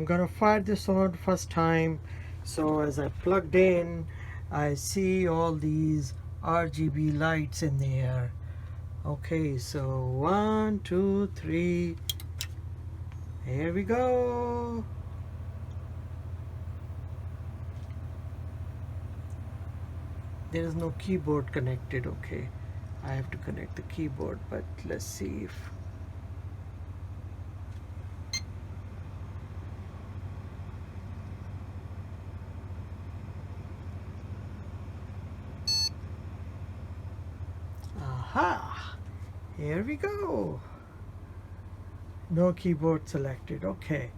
gonna fire this on first time. So as I plugged in, I see all these RGB lights in there. Okay, so 1, 2, 3. Here we go. There is no keyboard connected. Okay, I have to connect the keyboard, but let's see if aha, here we go. No keyboard selected. Okay,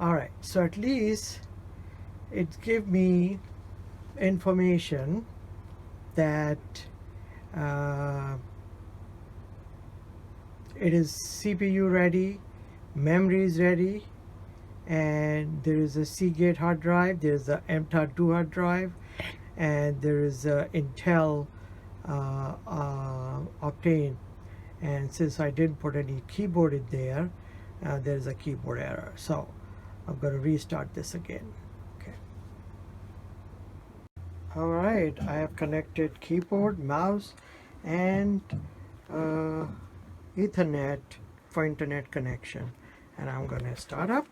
all right, so at least it gave me information that it is CPU ready, memory is ready, and there is a Seagate hard drive, there is a M.2 hard drive, and there is a Intel Optane. And since I didn't put any keyboard in there, there's a keyboard error. So I'm going to restart this again. Okay. All right, I have connected keyboard, mouse, and Ethernet for internet connection. And I'm going to start up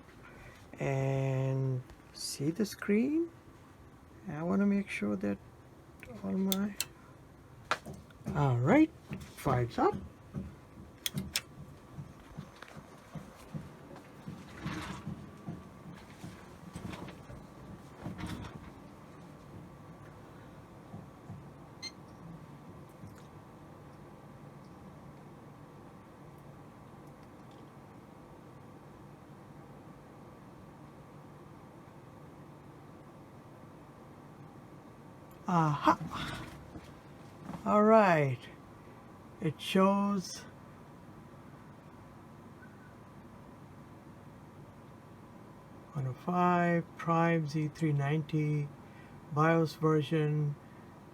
and see the screen. I want to make sure that all my... All right, fires up. Aha! All right, it shows 105 Prime Z390 BIOS version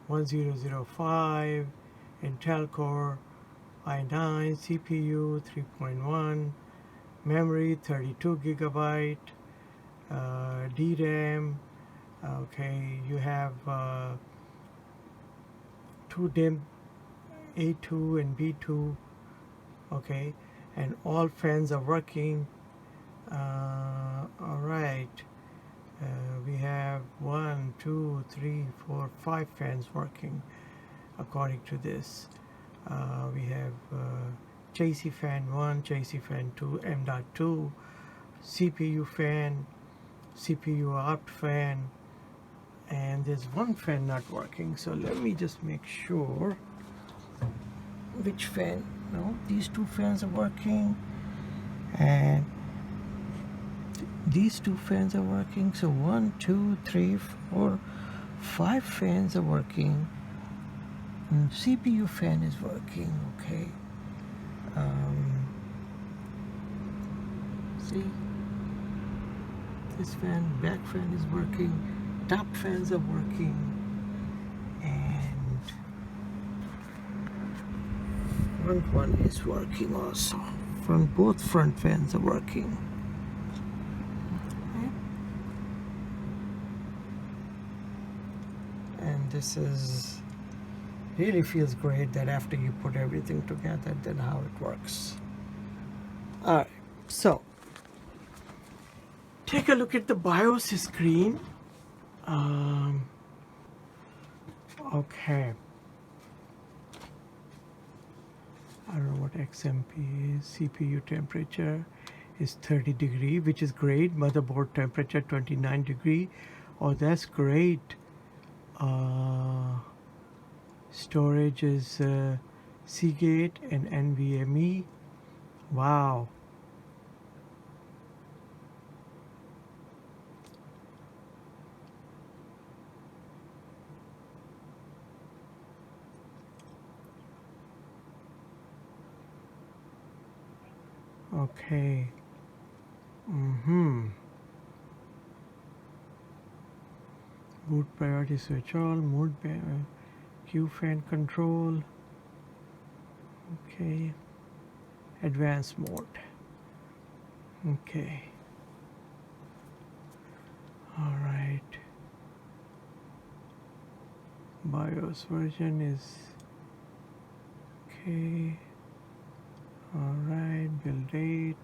1005 Intel Core i9 CPU 3.1 memory 32 gigabyte DRAM. Okay, you have two DIMM A2 and B2. Okay, and all fans are working. All right, we have 1, 2, 3, 4, 5 fans working according to this. We have JC fan 1, JC fan 2, M.2, CPU fan, CPU opt fan, and there's one fan not working. So let me just make sure which fan. No, these two fans are working, and these two fans are working. So 1, 2, 3, 4, 5 fans are working, and CPU fan is working. Okay, see, this fan, back fan is working, top fans are working, and front one is working also. Both front fans are working. And this is really feels great that after you put everything together, then how it works. All right, so take a look at the BIOS screen. Okay, I don't know what XMP is. CPU temperature is 30 degree, which is great. Motherboard temperature 29 degree. Oh, that's great. Storage is Seagate and NVMe. Wow. Okay. Boot priority switch all, mode Q fan control. Okay. Advanced mode. Okay. BIOS version is okay. All right, build date.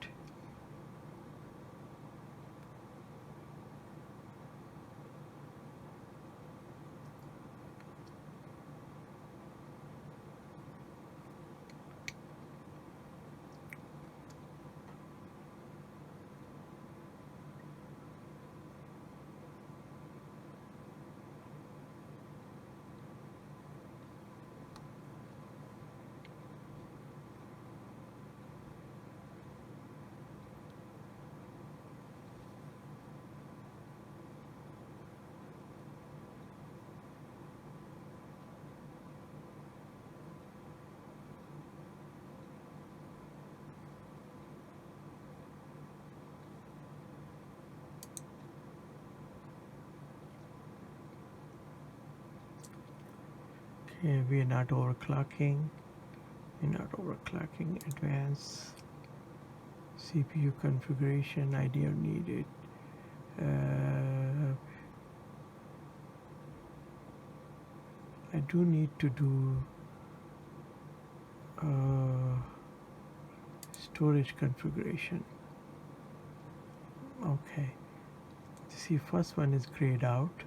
Okay, we are not overclocking. We're not overclocking. Advanced CPU configuration. I don't need it. I do need to do storage configuration. Okay. See, first one is grayed out.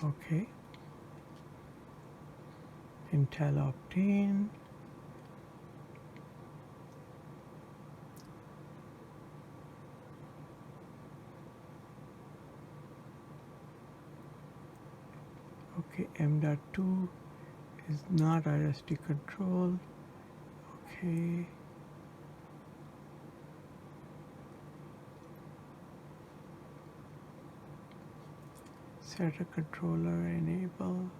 Okay. Intel Optane. Okay, M.2 is not RST control. Okay. SATA controller enable.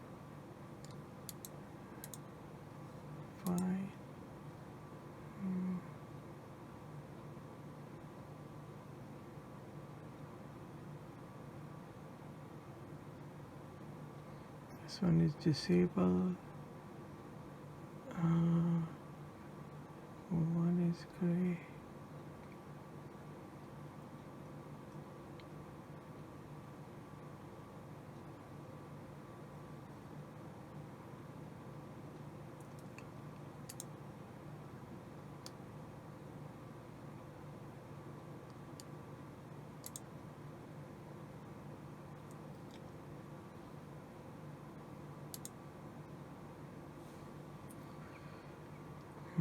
Fine. This one is disabled. One is gray.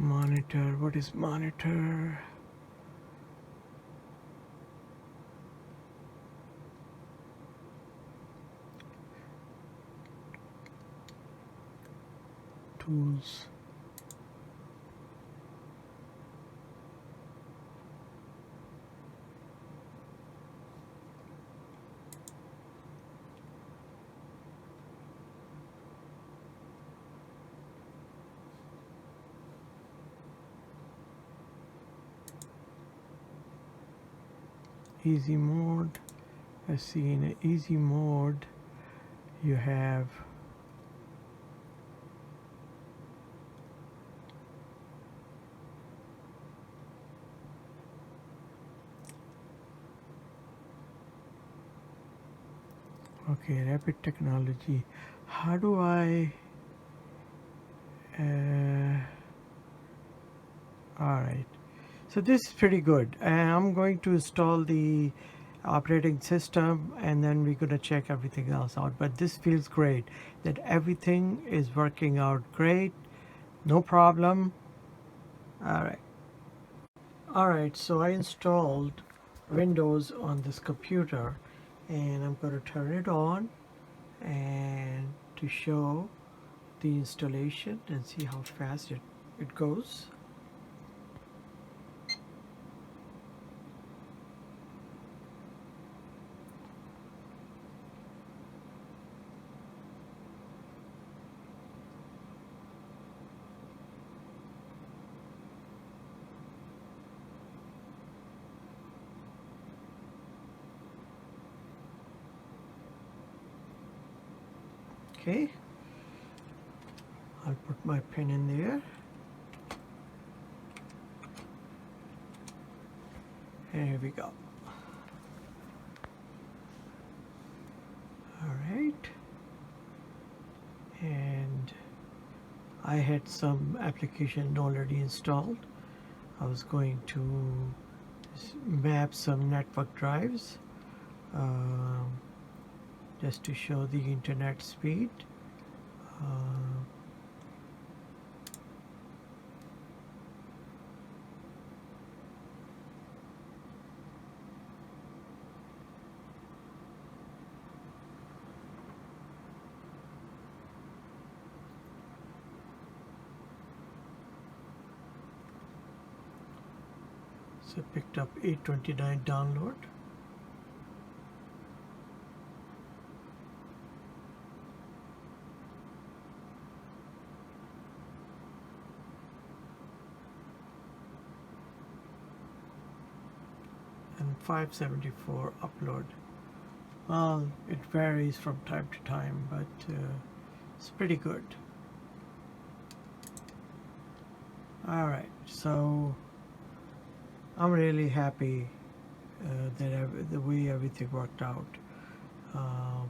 Monitor, what is monitor? Tools. Easy mode. Let's see, in easy mode you have okay, rapid technology. How do I all right, so this is pretty good. I'm going to install the operating system and then we're going to check everything else out, but this feels great that everything is working out great, no problem. All right, so I installed Windows on this computer and I'm going to turn it on and to show the installation and see how fast it goes. Okay, I'll put my pen in there. And here we go. All right. And I had some application already installed. I was going to map some network drives just to show the internet speed. So picked up 829 download. And 574 upload. Well, it varies from time to time, but it's pretty good. All right, so I'm really happy that the way everything worked out. All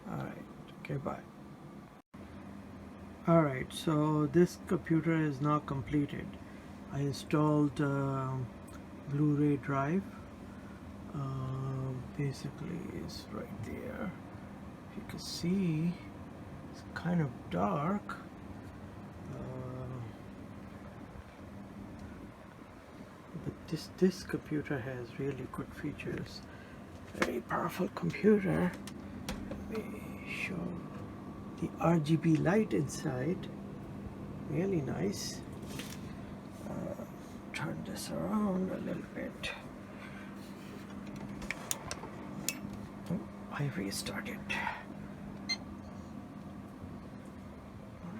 right, okay, bye. All right, so this computer is now completed. I installed Blu-ray drive. Basically, it's right there. If you can see, it's kind of dark. But this computer has really good features. Very powerful computer. Let me show the RGB light inside. Really nice. Turn this around a little bit. Oh, I restarted.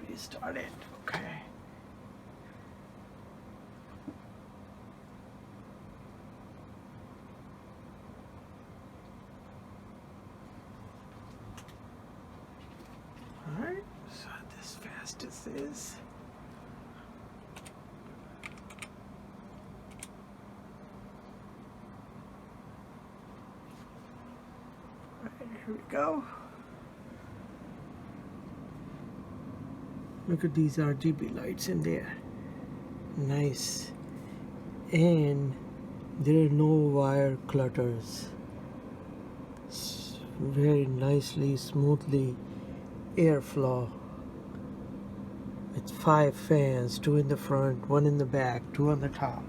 Restarted. Okay. Alright, so as fast as this. Right, here we go. Look at these RGB lights in there. Nice. And there are no wire clutters. It's very nicely, smoothly airflow. It's 5 fans, 2 in the front, 1 in the back, 2 on the top.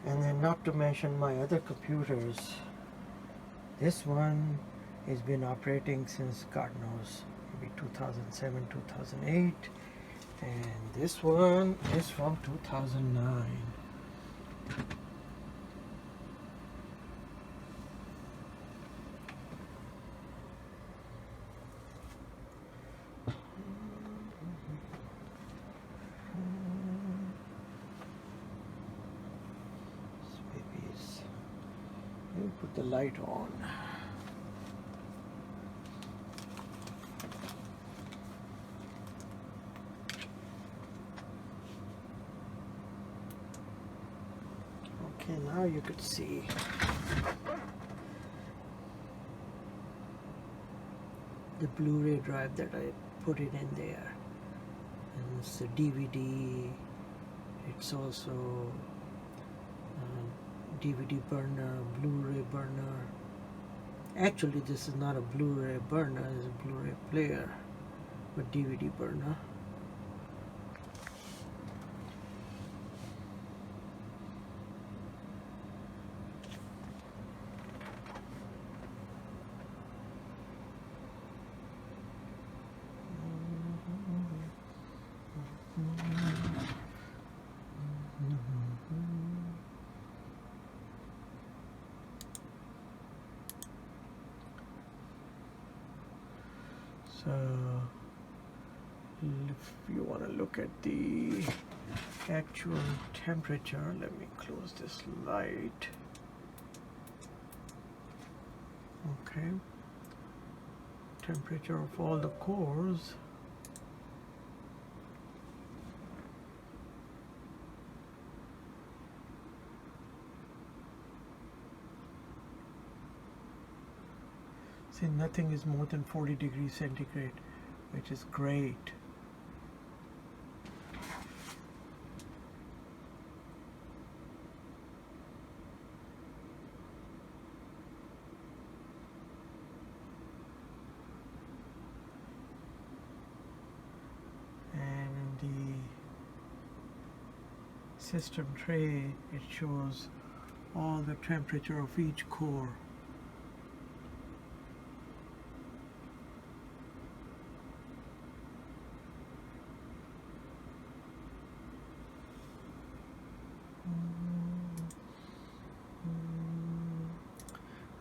And then not to mention my other computers. This one has been operating since God knows, maybe 2007, 2008. And this one is from 2009. Let me put the light on. Okay, now you could see. The Blu-ray drive that I put it in there. And it's a DVD. It's also DVD burner, Blu-ray burner. Actually, this is not a Blu-ray burner, it's a Blu-ray player, but DVD burner. So if you want to look at the actual temperature, let me close this light. Okay. Temperature of all the cores. See, nothing is more than 40 degrees centigrade, which is great. And in the system tray, it shows all the temperature of each core.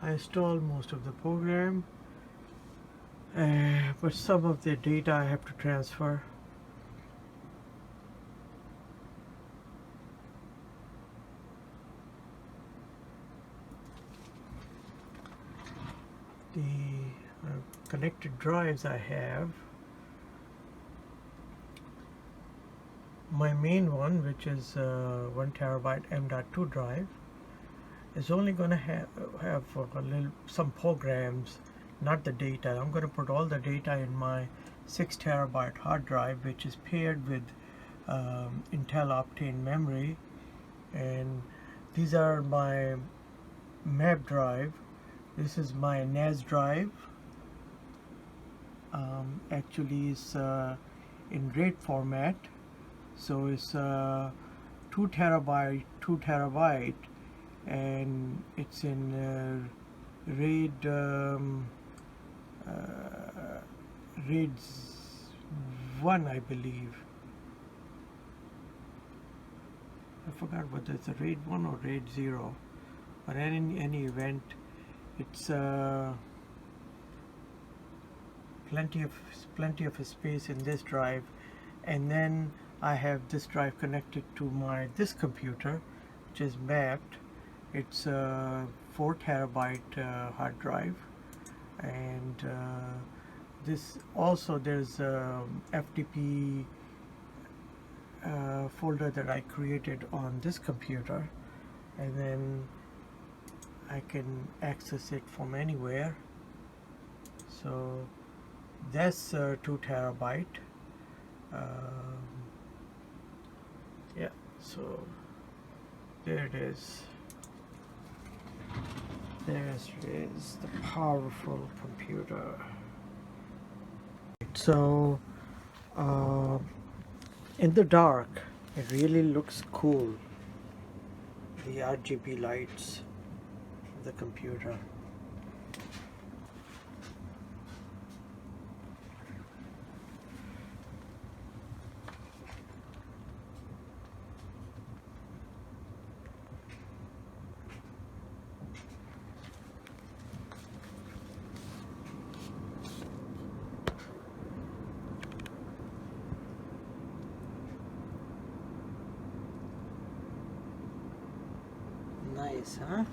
I installed most of the program, but some of the data I have to transfer. The connected drives I have, my main one, which is 1 terabyte M.2 drive, is only going to have some programs, not the data. I'm going to put all the data in my 6 terabyte hard drive, which is paired with Intel Optane memory, and these are my map drive. This is my NAS drive. Actually, it's in RAID format, so it's 2 terabyte, and it's in RAID RAID 1, I believe. I forgot whether it's a RAID 1 or RAID 0, but in any event, it's plenty of space in this drive. And then I have this drive connected to this computer, which is mapped. It's a 4 terabyte hard drive, and this also, there's a FTP folder that I created on this computer, and then I can access it from anywhere. So that's 2 terabyte. Yeah, so there it is. There is the powerful computer. So in the dark, it really looks cool, the RGB lights of the computer. Nice, huh?